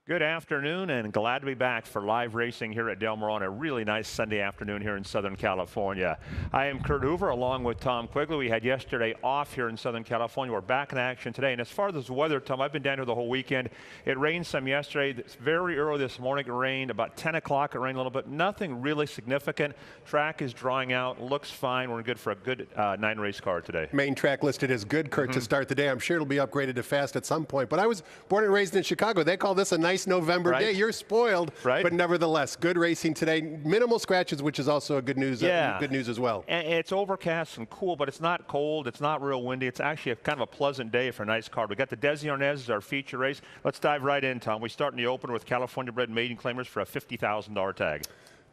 Good afternoon, and glad to be back for live racing here at Del Mar on a really nice Sunday afternoon here in Southern California. I am Kurt Hoover along with Tom Quigley. We had yesterday off here in Southern California. We're back in action today. And as far as the weather, Tom, I've been down here the whole weekend. It rained some yesterday. It's very early this morning. It rained about 10 o'clock. It rained a little bit. Nothing really significant. Track is drying out. Looks fine. We're good for a good 9-race car today. Main track listed as good, Kurt, to start the day. I'm sure it'll be upgraded to fast at some point. But I was born and raised in Chicago. They call this a nice November day. You're spoiled, but nevertheless, good racing today. Minimal scratches, which is also a good news as well. And it's overcast and cool, but it's not cold. It's not real windy. It's actually kind of a pleasant day for a nice car. We got the Desi Arnaz as our feature race. Let's dive right in, Tom. We start in the opener with California-bred maiden claimers for a $50,000 tag.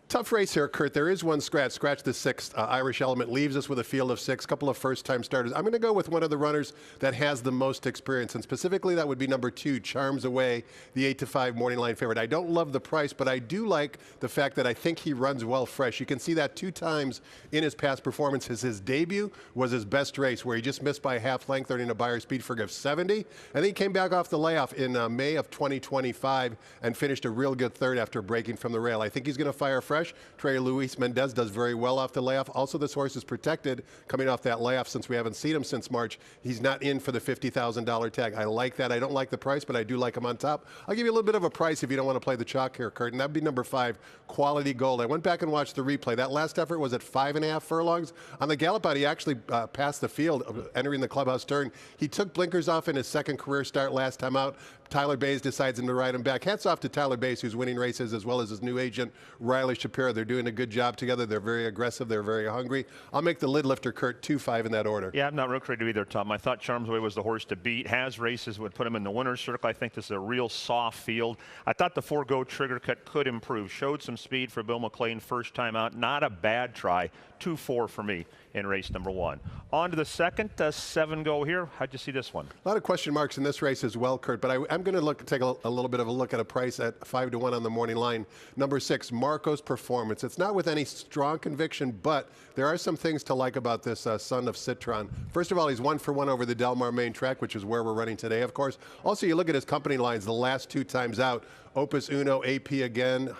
Tough race here, Kurt. There is one scratch. Scratch the sixth. Irish Element leaves us with a field of 6, couple of first-time starters. I'm going to go with one of the runners that has the most experience, and specifically that would be number 2, Charms Away, the 8-5 morning line favorite. I don't love the price, but I do like the fact that I think he runs well fresh. You can see that 2 times in his past performances. His debut was his best race, where he just missed by a half length, earning a Buyer speed figure of 70. And then he came back off the layoff in May of 2025 and finished a real good third after breaking from the rail. I think he's going to fire fresh. Trey Luis Mendez does very well off the layoff. Also, this horse is protected coming off that layoff since we haven't seen him since March. He's not in for the $50,000 tag. I like that. I don't like the price, but I do like him on top. I'll give you a little bit of a price if you don't want to play the chalk here, Kurt, and that would be number 5, Quality Gold. I went back and watched the replay. That last effort was at 5.5 furlongs. On the gallop out, he actually passed the field, entering the clubhouse turn. He took blinkers off in his second career start last time out. Tyler Bays decides him to ride him back. Hats off to Tyler Bays, who's winning races, as well as his new agent, Riley Shapiro. They're doing a good job together. They're very aggressive. They're very hungry. I'll make the lid lifter, Kurt, 2-5 in that order. Yeah, I'm not real crazy either, Tom. I thought Charms Away was the horse to beat. Has races would put him in the winner's circle. I think this is a real soft field. I thought the 4-go trigger cut could improve. Showed some speed for Bill McLean first time out. Not a bad try. 2-4 for me in race number 1. On to the second 7-go here. How'd you see this one? A lot of question marks in this race as well, Kurt, but I'm going to take a little bit of a look at a price at 5-1 on the morning line. Number 6, Marco's Performance. It's not with any strong conviction, but there are some things to like about this son of Citron. First of all, he's 1 for 1 over the Del Mar main track, which is where we're running today, of course. Also, you look at his company lines the last 2 times out. Opus Uno, AP again,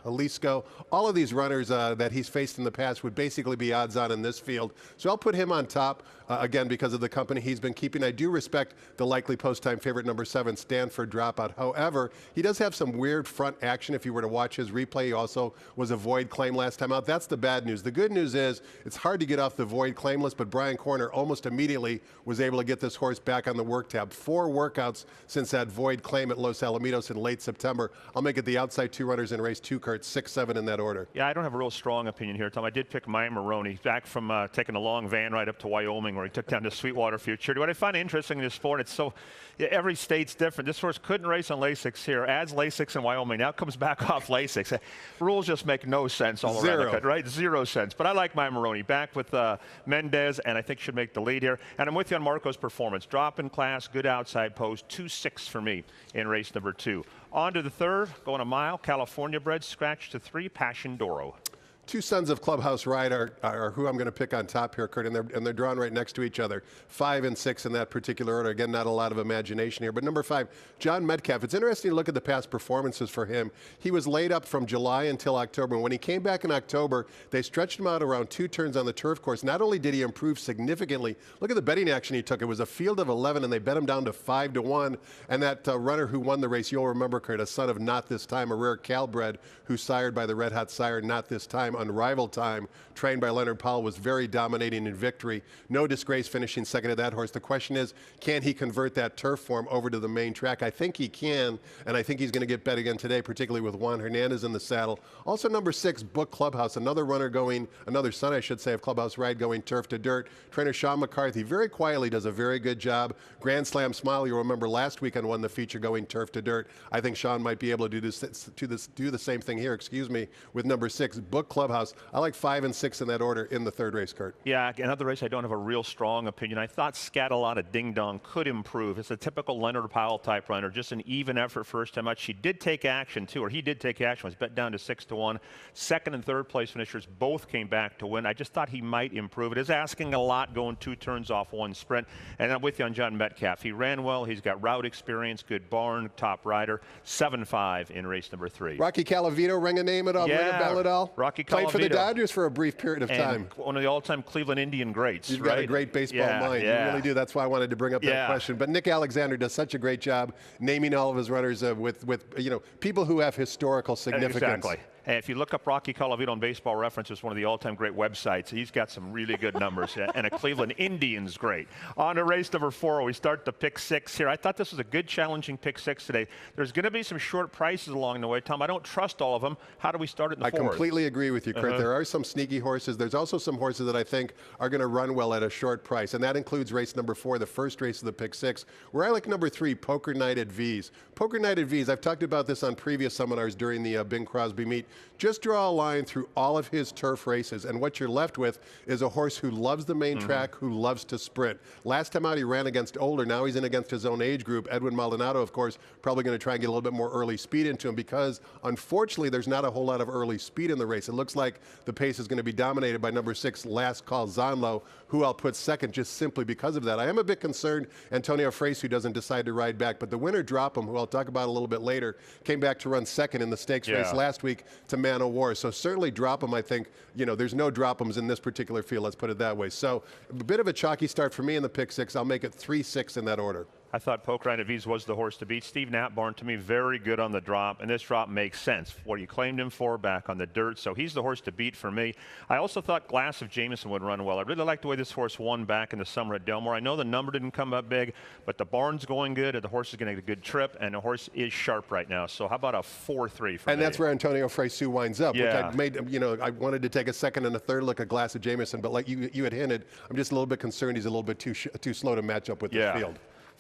Jalisco. All of these runners that he's faced in the past would basically be odds on in this field. So I'll put him on top, again, because of the company he's been keeping. I do respect the likely post-time favorite, number 7, Stanford Dropout. However, he does have some weird front action. If you were to watch his replay, he also was a void claim last time out. That's the bad news. The good news is it's hard to get off the void claim list, but Brian Corner almost immediately was able to get this horse back on the work tab. 4 workouts since that void claim at Los Alamitos in late September. I'll make it the outside 2 runners in race 2, Kurt, 6-7 in that order. Yeah, I don't have a real strong opinion here, Tom. I did pick Maya Maroney back from taking a long van ride up to Wyoming, where he took down to Sweetwater Future. What I find interesting in this sport, it's so every state's different. This horse couldn't race on Lasix here, adds Lasix in Wyoming, now comes back off Lasix. Rules just make no sense all around the country, right? 0 sense. But I like Maya Maroney back with Mendez, and I think should make the lead here. And I'm with you on Marco's Performance. Drop in class, good outside post, 2-6 for me in race number 2. On to the third, going a mile, California bred, scratch to 3, Passion Doro. 2 sons of Clubhouse Ride are who I'm going to pick on top here, Kurt, and they're drawn right next to each other. 5 and 6 in that particular order. Again, not a lot of imagination here. But number 5, John Metcalf. It's interesting to look at the past performances for him. He was laid up from July until October. And when he came back in October, they stretched him out around 2 turns on the turf course. Not only did he improve significantly, look at the betting action he took. It was a field of 11, and they bet him down to 5-1. And that runner who won the race, you'll remember, Kurt, a son of Not This Time, a rare Calbred, who's sired by the Red Hot sire Not This Time, Unrivaled Time, trained by Leonard Powell, was very dominating in victory. No disgrace finishing second to that horse. The question is, can he convert that turf form over to the main track? I think he can, and I think he's going to get bet again today, particularly with Juan Hernandez in the saddle. Also number 6, Book Clubhouse, another runner going, another son, I should say, of Clubhouse Ride going turf to dirt. Trainer Sean McCarthy very quietly does a very good job. Grand Slam Smile, you'll remember last weekend won the feature going turf to dirt. I think Sean might be able to do the same thing here, with number 6, Book Club. clubhouse. I like 5 and 6 in that order in the third race, Kurt. Yeah, another race I don't have a real strong opinion. I thought Scatalotta Ding Dong could improve. It's a typical Leonard Powell type runner, just an even effort first time out. She did take action too, or he did take action. Was bet down to 6-1. Second and third place finishers both came back to win. I just thought he might improve. It is asking a lot going 2 turns off 1 sprint. And I'm with you on John Metcalf. He ran well. He's got route experience, good barn, top rider. 7-5 in race number 3. Rocky Calavito, ring a name at all? Ring a bell at all? Rocky Played for the Calavito. Dodgers for a brief period of time. One of the all-time Cleveland Indian greats. You've got a great baseball mind. You really do. That's why I wanted to bring up that question. But Nick Alexander does such a great job naming all of his runners with people who have historical significance. Exactly. And if you look up Rocky Calavito on Baseball Reference, it's one of the all-time great websites. He's got some really good numbers. And a Cleveland Indians great. On to race number 4, we start the pick 6 here. I thought this was a good, challenging pick 6 today. There's going to be some short prices along the way. Tom, I don't trust all of them. How do we start it in the 4th? I completely agree with you, Kurt. There are some sneaky horses. There's also some horses that I think are going to run well at a short price, and that includes race number 4, the first race of the pick 6, where I like number 3, Poker Night at V's. Poker Night at V's, I've talked about this on previous seminars during the Bing Crosby meet. Just draw a line through all of his turf races, and what you're left with is a horse who loves the main track, who loves to sprint. Last time out, he ran against older. Now he's in against his own age group. Edwin Maldonado, of course, probably going to try and get a little bit more early speed into him because, unfortunately, there's not a whole lot of early speed in the race. It looks like the pace is going to be dominated by number 6, Last Call Zonlo, who I'll put second just simply because of that. I am a bit concerned Antonio Frace, who doesn't decide to ride back, but the winner, Drop Him, who I'll talk about a little bit later, came back to run second in the stakes race last week to Man O' War. So certainly Drop Him, I think, there's no Drop Hims in this particular field, let's put it that way. So a bit of a chalky start for me in the pick 6. I'll make it 3-6 in that order. I thought Poker Night at V's was the horse to beat. Steve Natbarn, to me, very good on the drop, and this drop makes sense. What you claimed him for back on the dirt, so he's the horse to beat for me. I also thought Glass of Jameson would run well. I really liked the way this horse won back in the summer at Delmore. I know the number didn't come up big, but the barn's going good, and the horse is going to get a good trip, and the horse is sharp right now. So how about a 4-3 for me? And that's where Antonio Frace winds up, which I made, I wanted to take a second and a third look at Glass of Jameson, but like you had hinted, I'm just a little bit concerned he's a little bit too slow to match up with the field.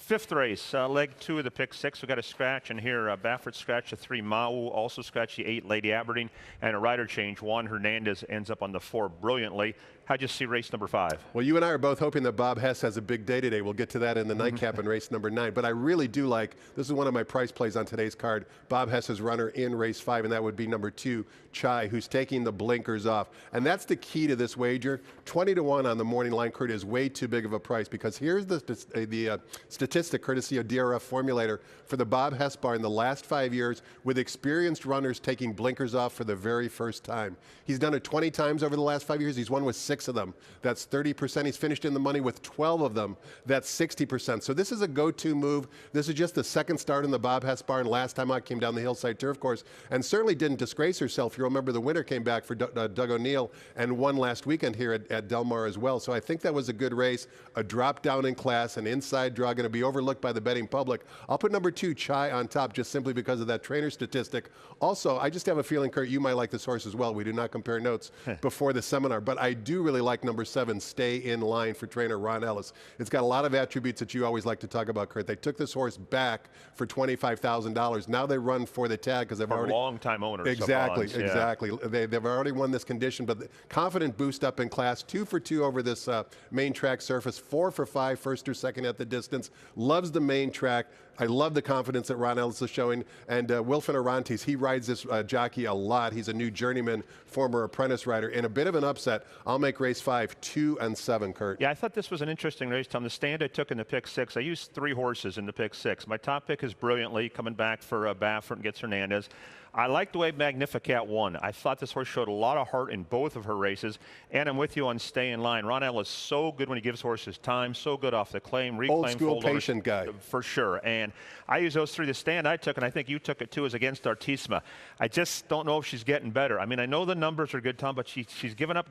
5th race, leg 2 of the pick 6. We got a scratch in here. Baffert scratched the 3, Mau also scratched the 8, Lady Aberdeen, and a rider change. Juan Hernandez ends up on the 4 brilliantly. How'd you see race number 5? Well, you and I are both hoping that Bob Hess has a big day today. We'll get to that in the nightcap in race number 9. But I really do like, this is one of my price plays on today's card, Bob Hess's runner in race 5, and that would be number 2, Chai, who's taking the blinkers off. And that's the key to this wager. 20-1 on the morning line, Kurt, is way too big of a price because here's the statistic, courtesy of DRF Formulator, for the Bob Hess bar in the last 5 years with experienced runners taking blinkers off for the very first time. He's done it 20 times over the last 5 years. He's won with 6 of them. That's 30%. He's finished in the money with 12 of them. That's 60%. So this is a go-to move. This is just the second start in the Bob Hess barn. Last time out came down the Hillside Turf Course and certainly didn't disgrace herself. You remember the winner came back for Doug O'Neill and won last weekend here at Del Mar as well. So I think that was a good race, a drop down in class, an inside draw, going to be overlooked by the betting public. I'll put number 2, Chai, on top just simply because of that trainer statistic. Also, I just have a feeling, Kurt, you might like this horse as well. We do not compare notes before the seminar, but I do really like number 7, Stay in Line, for trainer Ron Ellis. It's got a lot of attributes that you always like to talk about, Kurt. They took this horse back for $25,000. Now they run for the tag because they've already long-time owners. Exactly. They've already won this condition, but the confident boost up in class. 2 for 2 over this main track surface. 4 for 5, first or second at the distance. Loves the main track. I love the confidence that Ron Ellis is showing. And Wilfin Arantes, he rides this jockey a lot. He's a new journeyman, former apprentice rider. In a bit of an upset, I'll make race 5, 2 and 7, Kurt. Yeah, I thought this was an interesting race, Tom. The stand I took in the pick 6, I used 3 horses in the pick 6. My top pick is Brilliantly, coming back for Baffert and gets Hernandez. I like the way Magnificat won. I thought this horse showed a lot of heart in both of her races, and I'm with you on Stay in Line. Ron Ellis is so good when he gives horses time, so good off the claim, reclaim, old school patient guy. For sure, and I use those 3. The stand I took, and I think you took it too, is against Artisma. I just don't know if she's getting better. I mean, I know the numbers are good, Tom, but she's given up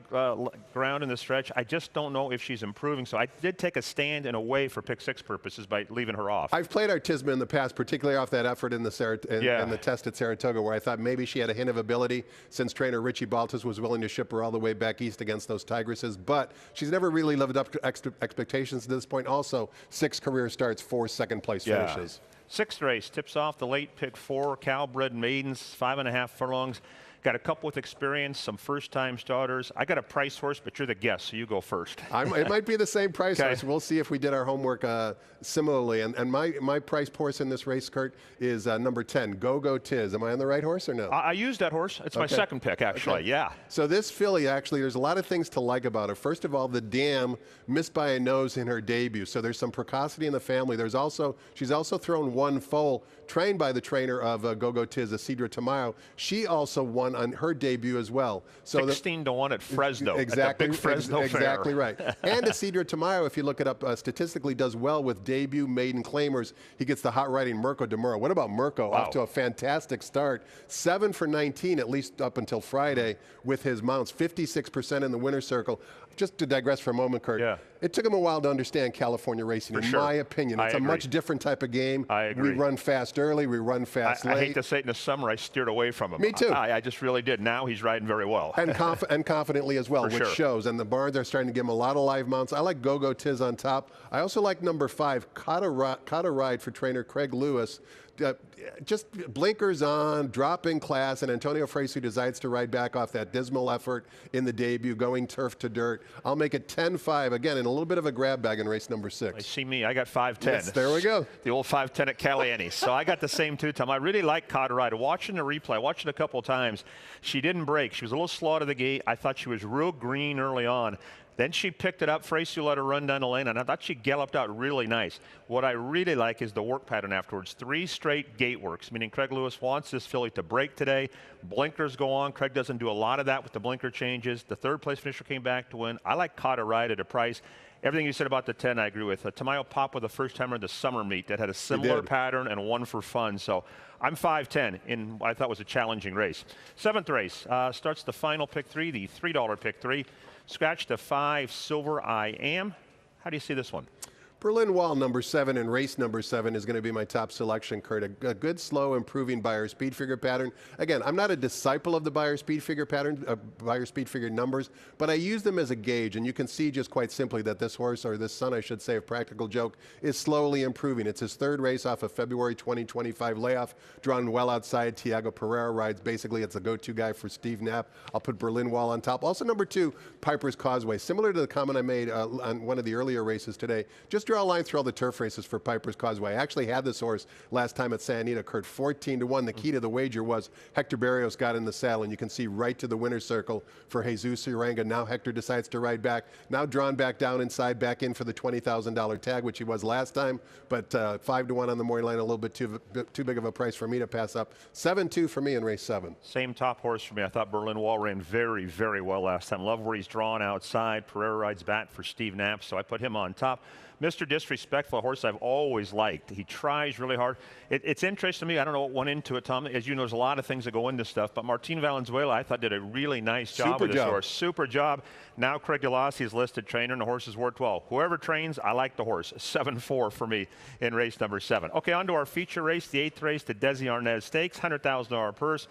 ground in the stretch. I just don't know if she's improving, so I did take a stand in a way for pick 6 purposes by leaving her off. I've played Artisma in the past, particularly off that effort in the test at Saratoga, where I thought maybe she had a hint of ability since trainer Richie Baltas was willing to ship her all the way back east against those Tigresses, but she's never really lived up to expectations at this point. Also, 6 career starts, 4 second-place finishes. 6th race tips off the late pick 4, Calbred Maidens, 5.5 furlongs. Got a couple with experience, some first-time starters. I got a price horse, but you're the guest, so you go first. It might be the same price horse. We'll see if we did our homework similarly. And my price horse in this race, Kurt, is number 10, Go-Go Tiz. Am I on the right horse or no? I used that horse. It's my second pick, actually. Okay. Yeah. So this filly, actually, there's a lot of things to like about her. First of all, the dam missed by a nose in her debut, so there's some precocity in the family. She's also thrown one foal, trained by the trainer of Go-Go Tiz, Isidra Tamayo. She also won on her debut as well. So 16-1 at Fresno. Exactly. At the big Fresno exactly fair. right. And Isidra Tamayo, if you look it up statistically, does well with debut maiden claimers. He gets the hot riding Mirko Demuro. What about Mirko? Wow. Off to a fantastic start. 7 for 19, at least up until Friday, with his mounts. 56% in the winner's circle. Just to digress for a moment, Kurt, it took him a while to understand California racing, in my opinion. It's a much different type of game. I agree. We run fast early, we run fast late. I hate to say it, in the summer, I steered away from him. Me too. I just really did. Now he's riding very well. And confidently as well, which shows. And the barns are starting to give him a lot of live mounts. I like Go-Go Tiz on top. I also like number 5, Caught a Ride for trainer Craig Lewis. Just blinkers on, dropping class, and Antonio Fresi decides to ride back off that dismal effort in the debut, going turf to dirt. I'll make it 10-5, again, in a little bit of a grab bag in race number 6. I see me. I got 5-10. Yes, there we go. The old 5-10 at Caliente. So I got the same too, Tom. I really like Caught a Ride. Watching the replay, I watched it a couple of times. She didn't break. She was a little slow out of the gate. I thought she was real green early on. Then she picked it up. Fresi let her run down the lane, and I thought she galloped out really nice. What I really like is the work pattern afterwards. 3 straight gate works, meaning Craig Lewis wants this filly to break today. Blinkers go on. Craig doesn't do a lot of that with the blinker changes. The third place finisher came back to win. I like Caught a Ride at a price. Everything you said about the 10, I agree with. Tamayo popped with a first-timer in the summer meet that had a similar pattern and won for fun. So I'm 5-10 in what I thought was a challenging race. 7th race starts the final pick 3, the $3 pick 3. Scratch the 5, Silver I Am. How do you see this one? Berlin Wall, number 7, and race number 7 is going to be my top selection, Kurt. A good, slow, improving Beyer speed figure pattern. Again, I'm not a disciple of the Beyer speed figure pattern, Beyer speed figure numbers, but I use them as a gauge, and you can see just quite simply that this horse, or this son, I should say, of Practical Joke, is slowly improving. It's his 3rd race off of February 2025 layoff, drawn well outside. Tiago Pereira rides. Basically, it's a go-to guy for Steve Knapp. I'll put Berlin Wall on top. Also, number 2, Piper's Causeway. Similar to the comment I made on one of the earlier races today, just draw a line through all the turf races for Piper's Causeway. I actually had this horse last time at Santa Anita, Kurt, 14-1. The key to the wager was Hector Barrios got in the saddle, and you can see right to the winner's circle for Jesus Uranga. Now Hector decides to ride back. Now drawn back down inside, back in for the $20,000 tag, which he was last time, but 5-1 on the morning line, a little bit too big of a price for me to pass up. 7-2 for me in race 7. Same top horse for me. I thought Berlin Wall ran very, very well last time. Love where he's drawn outside. Pereira rides back for Steve Knapp, so I put him on top. Mr. Disrespectful, a horse I've always liked. He tries really hard. It's interesting to me. I don't know what went into it, Tom. As you know, there's a lot of things that go into stuff. But Martin Valenzuela, I thought, did a really nice job with this horse. Super job. Now Craig Galassi is listed trainer, and the horse has worked well. Whoever trains, I like the horse. 7-4 for me in race number 7. Okay, on to our feature race, the 8th race, the Desi Arnaz Stakes, $100,000 purse.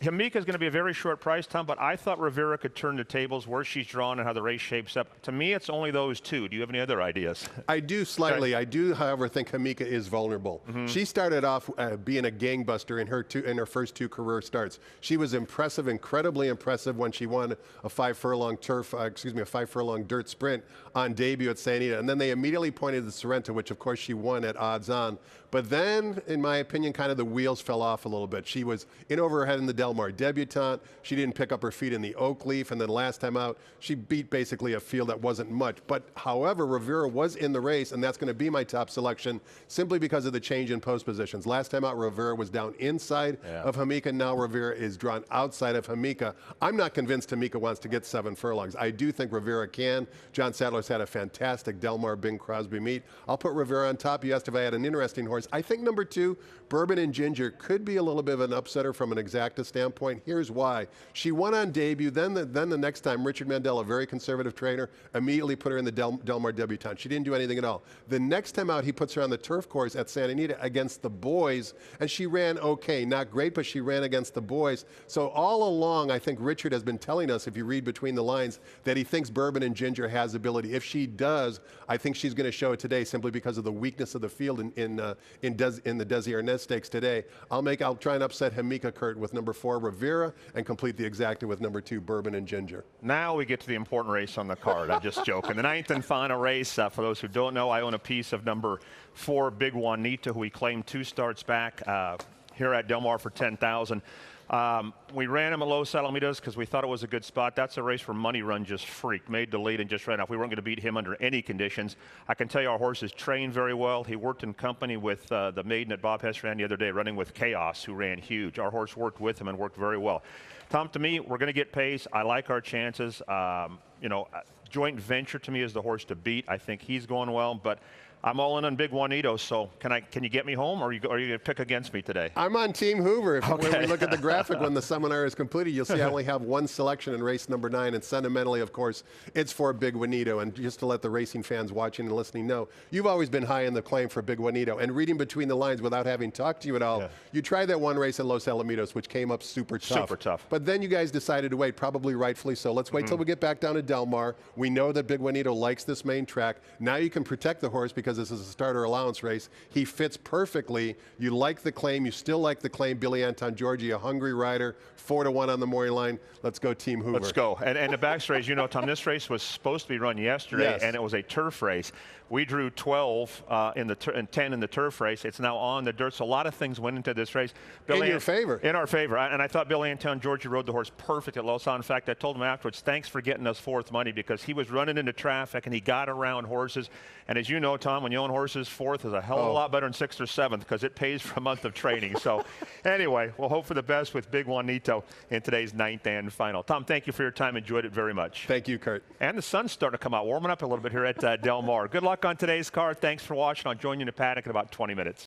Hamika is going to be a very short price, Tom, but I thought Rivera could turn the tables where she's drawn and how the race shapes up. To me, it's only those two. Do you have any other ideas? I do slightly. I do, however, think Hamika is vulnerable. She started off being a gangbuster in her first 2 career starts. She was impressive, incredibly impressive when she won a 5-furlong dirt sprint on debut at Santa Anita. And then they immediately pointed to Sorrento, which of course she won at odds on. But then, in my opinion, kind of the wheels fell off a little bit. She was in over her head in the Del Mar debutante. She didn't pick up her feet in the Oak Leaf. And then last time out, she beat basically a field that wasn't much. But however, Rivera was in the race, and that's going to be my top selection simply because of the change in post positions. Last time out, Rivera was down inside of Hamika. Now Rivera is drawn outside of Hamika. I'm not convinced Hamika wants to get 7 furlongs. I do think Rivera can. John Sadler's had a fantastic Del Mar Bing Crosby meet. I'll put Rivera on top. You asked if I had an interesting horse. I think number 2, Bourbon and Ginger, could be a little bit of an upsetter from an exacta standpoint. Here's why. She won on debut. Then the next time, Richard Mandel, a very conservative trainer, immediately put her in the Del Mar debutante. She didn't do anything at all. The next time out, he puts her on the turf course at Santa Anita against the boys, and she ran okay. Not great, but she ran against the boys. So all along, I think Richard has been telling us, if you read between the lines, that he thinks Bourbon and Ginger has ability. If she does, I think she's going to show it today simply because of the weakness of the field in the Desi Arnaz Stakes today. I'll try and upset Hamika, Kurt, with number 4. 4, Rivera, and complete the exacta with number 2, Bourbon and Ginger. Now we get to the important race on the card. I'm just joking. The 9th and final race, for those who don't know, I own a piece of number 4, Big Wanita, who we claimed 2 starts back here at Del Mar for $10,000. We ran him at Los Alamitos because we thought it was a good spot. That's a race where Money Run just freaked, made the lead and just ran off. We weren't going to beat him under any conditions. I can tell you our horse is trained very well. He worked in company with the maiden that Bob Hess ran the other day, running with Chaos, who ran huge. Our horse worked with him and worked very well. Tom, to me, we're going to get pace. I like our chances. Joint Venture to me is the horse to beat. I think he's going well, but I'm all in on Big Juanito, so can you get me home, or are you going to pick against me today? I'm on Team Hoover. When we look at the graphic when the seminar is completed, you'll see I only have one selection in race number 9, and sentimentally, of course, it's for Big Juanito. And just to let the racing fans watching and listening know, you've always been high in the claim for Big Juanito. And reading between the lines without having talked to you at all, you tried that one race at Los Alamitos, which came up super tough. Super tough. But then you guys decided to wait, probably rightfully so. Let's wait till we get back down to Del Mar. We know that Big Juanito likes this main track. Now you can protect the horse because this is a starter allowance race. He fits perfectly. You like the claim. You still like the claim. Billy Anton Georgie, a hungry rider, 4-1 on the morning line. Let's go Team Hoover. Let's go. And the back race, Tom, this race was supposed to be run yesterday, and it was a turf race. We drew 12 and 10 in the turf race. It's now on the dirt. So a lot of things went into this race. In your favor. In our favor. And I thought Billy Anton Georgie rode the horse perfect at Los Angeles. In fact, I told him afterwards, thanks for getting us 4th money, because he was running into traffic and he got around horses. And as you know, Tom, when you own horses, 4th is a hell of a lot better than 6th or 7th because it pays for a month of training. So anyway, we'll hope for the best with Big Juanito in today's 9th and final. Tom, thank you for your time. Enjoyed it very much. Thank you, Kurt. And the sun's starting to come out, warming up a little bit here at Del Mar. Good luck on today's card. Thanks for watching. I'll join you in the paddock in about 20 minutes.